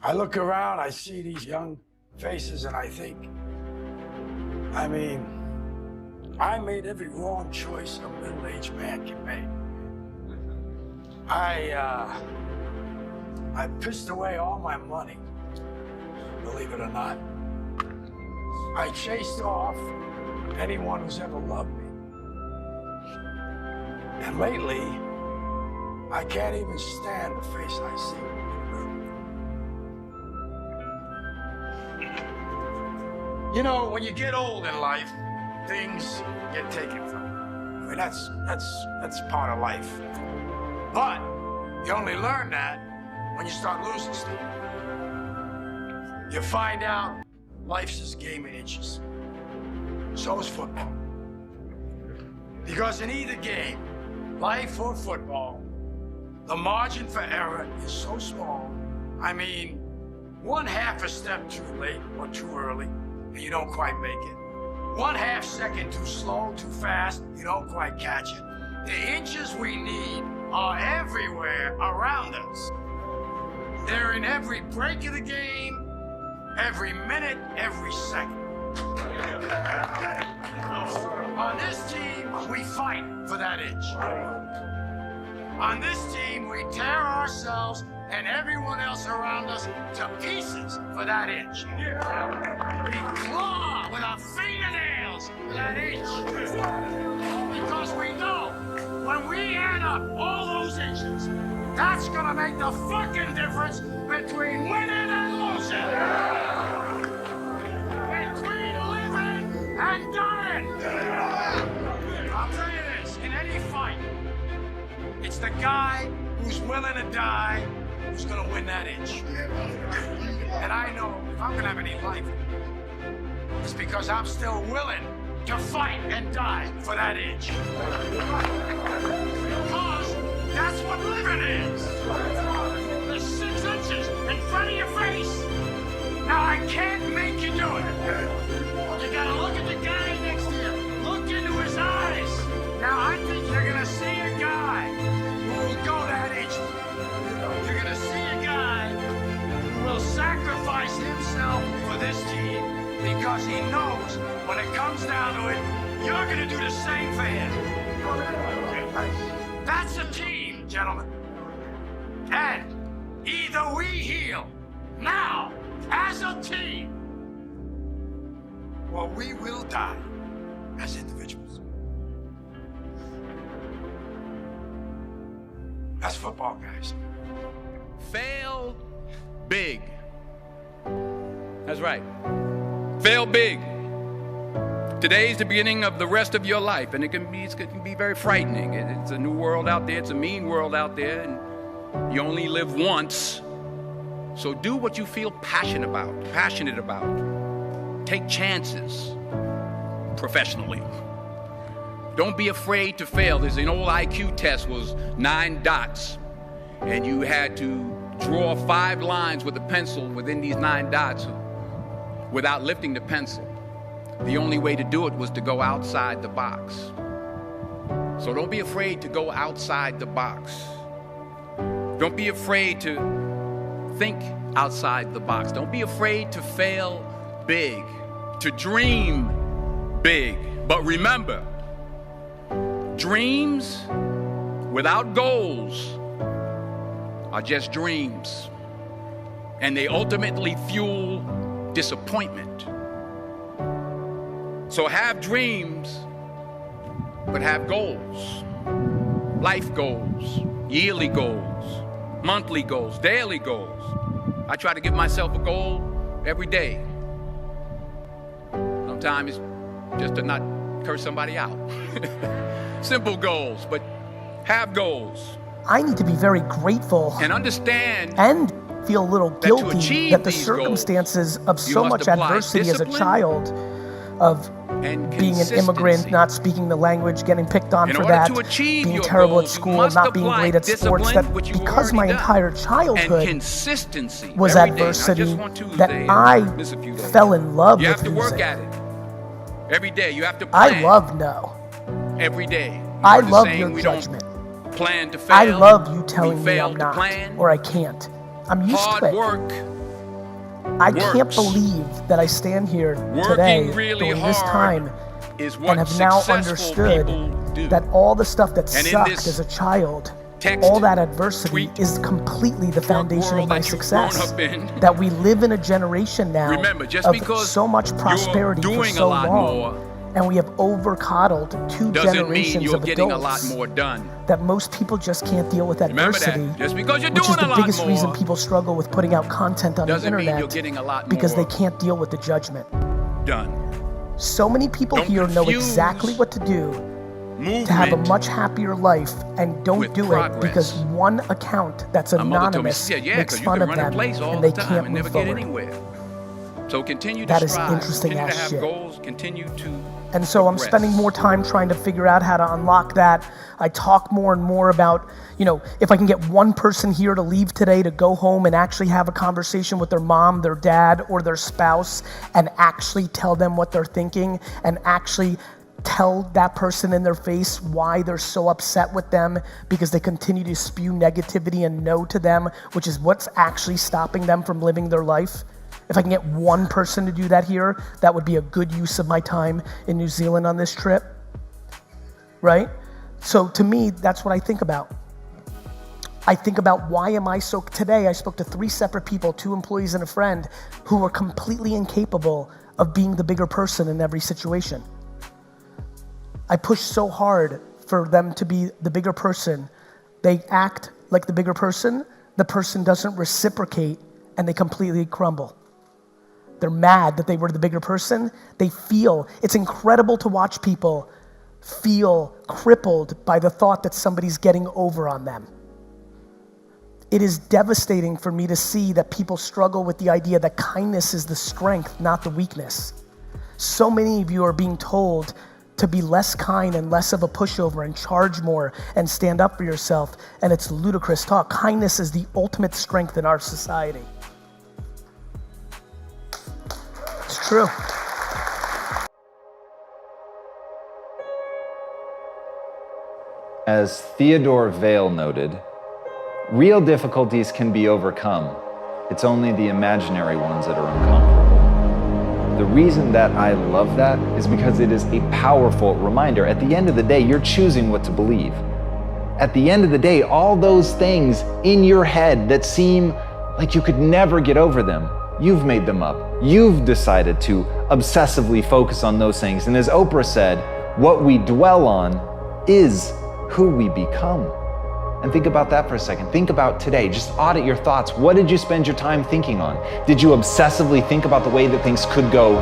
I look around, I see these young faces, and I think, I mean, I made every wrong choice a middle-aged man can make. I pissed away all my money, believe it or not. I chased off anyone who's ever loved me. And lately, I can't even stand the face I see in the mirror. You know, when you get old in life, things get taken from you. I mean, that's part of life. But you only learn that when you start losing stuff. You find out life's this game of inches. So is football. Because in either game, life or football, the margin for error is so small. I mean, 1/2 a step too late or too early, and you don't quite make it. 1/2 second too slow, too fast, you don't quite catch it. The inches we need are everywhere around us. They're in every break of the game, every minute, every second. On this team, we fight for that inch. On this team, we tear ourselves and everyone else around us to pieces for that inch. We claw with our fingernails for that inch. Because we know when we add up all those inches, that's gonna make the fucking difference between winning and losing. Between living and dying. I'll tell you this, in any fight, it's the guy who's willing to die who's gonna win that inch. And I know if I'm gonna have any life, it's because I'm still willing to fight and die for that inch. Because that's what living is. The 6 inches in front of your face. Now I can't make you do it. You gotta look at the guy next to you. Look into his eyes. Now I think you're gonna see a guy who will go that inch. You're gonna see a guy who will sacrifice himself for this team because he knows when it comes down to it, you're gonna do the same for him. That's a team, gentlemen. And either we heal now as a team, or we will die as individuals. That's football, guys. Fail big. That's right. Fail big. Today's the beginning of the rest of your life, and it can be very frightening. It's a new world out there. It's a mean world out there, and you only live once. So do what you feel passionate about. Take chances professionally. Don't be afraid to fail. There's an old IQ test, was 9 dots, and you had to draw 5 lines with a pencil within these 9 dots without lifting the pencil. The only way to do it was to go outside the box. So don't be afraid to go outside the box. Don't be afraid to think outside the box. Don't be afraid to fail big, to dream big. But remember, dreams without goals are just dreams, and they ultimately fuel disappointment. So have dreams, but have goals. Life goals, yearly goals, monthly goals, daily goals. I try to give myself a goal every day. Sometimes it's just to not curse somebody out. Simple goals, but have goals. I need to be very grateful and understand and feel a little guilty that the these circumstances goals, of so much adversity as a child, of being an immigrant, not speaking the language, getting picked on for that, being terrible at school, not being great at sports, that because my entire childhood was adversity, that I fell in love with You have to work music. at it. Every day you have to plan. I love no. Every day. I love your judgment. Plan to fail. I love you telling me fail I'm to not, plan. or I can't. I'm used to Hard it. work I can't believe that I stand here today during this time and have now understood that all the stuff that sucked as a child, all that adversity is completely the foundation of my success. That we live in a generation now of so much prosperity for so long, and we have over-coddled two generations of adults that most people just can't deal with adversity, which is the biggest reason people struggle with putting out content on the internet, because they can't deal with the judgment. So many people here know exactly what to do to have a much happier life and don't do it because one account that's anonymous makes fun of them and they can't move forward. So continue to that is strive, interesting continue as to have shit. Goals, continue to And so I'm spending more time trying to figure out how to unlock that. I talk more and more about, if I can get one person here to leave today to go home and actually have a conversation with their mom, their dad, or their spouse and actually tell them what they're thinking and actually tell that person in their face why they're so upset with them because they continue to spew negativity and no to them, which is what's actually stopping them from living their life. If I can get one person to do that here, that would be a good use of my time in New Zealand on this trip, right? So to me, that's what I think about. I think about why am I so, today I spoke to 3 separate people, 2 employees and a friend, who were completely incapable of being the bigger person in every situation. I push so hard for them to be the bigger person. They act like the bigger person, the person doesn't reciprocate, and they completely crumble. They're mad that they were the bigger person. They feel, it's incredible to watch people feel crippled by the thought that somebody's getting over on them. It is devastating for me to see that people struggle with the idea that kindness is the strength, not the weakness. So many of you are being told to be less kind and less of a pushover and charge more and stand up for yourself, and it's ludicrous talk. Kindness is the ultimate strength in our society. It's true. As Theodore Vail noted, real difficulties can be overcome. It's only the imaginary ones that are uncomfortable. The reason that I love that is because it is a powerful reminder. At the end of the day, you're choosing what to believe. At the end of the day, all those things in your head that seem like you could never get over them, you've made them up. You've decided to obsessively focus on those things. And as Oprah said, what we dwell on is who we become. And think about that for a second. Think about today. Just audit your thoughts. What did you spend your time thinking on? Did you obsessively think about the way that things could go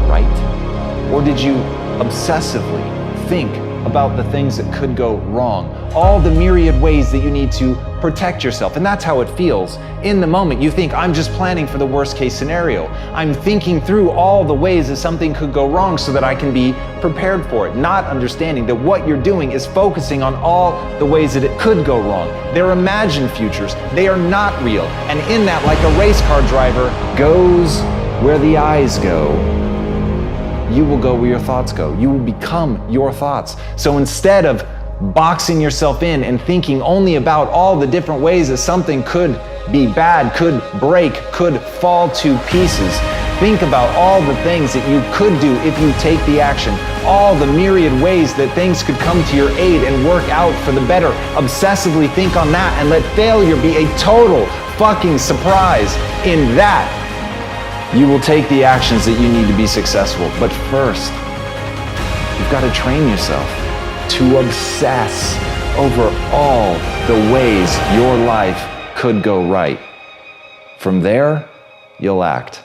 right? Or did you obsessively think about the things that could go wrong? All the myriad ways that you need to protect yourself. And that's how it feels. In the moment, you think, I'm just planning for the worst case scenario. I'm thinking through all the ways that something could go wrong so that I can be prepared for it, not understanding that what you're doing is focusing on all the ways that it could go wrong. They're imagined futures. They are not real. And in that, like a race car driver goes where the eyes go, you will go where your thoughts go. You will become your thoughts. So instead of boxing yourself in and thinking only about all the different ways that something could be bad, could break, could fall to pieces, think about all the things that you could do if you take the action, all the myriad ways that things could come to your aid and work out for the better. Obsessively think on that and let failure be a total fucking surprise. In that, you will take the actions that you need to be successful. But first, you've got to train yourself to obsess over all the ways your life could go right. From there, you'll act.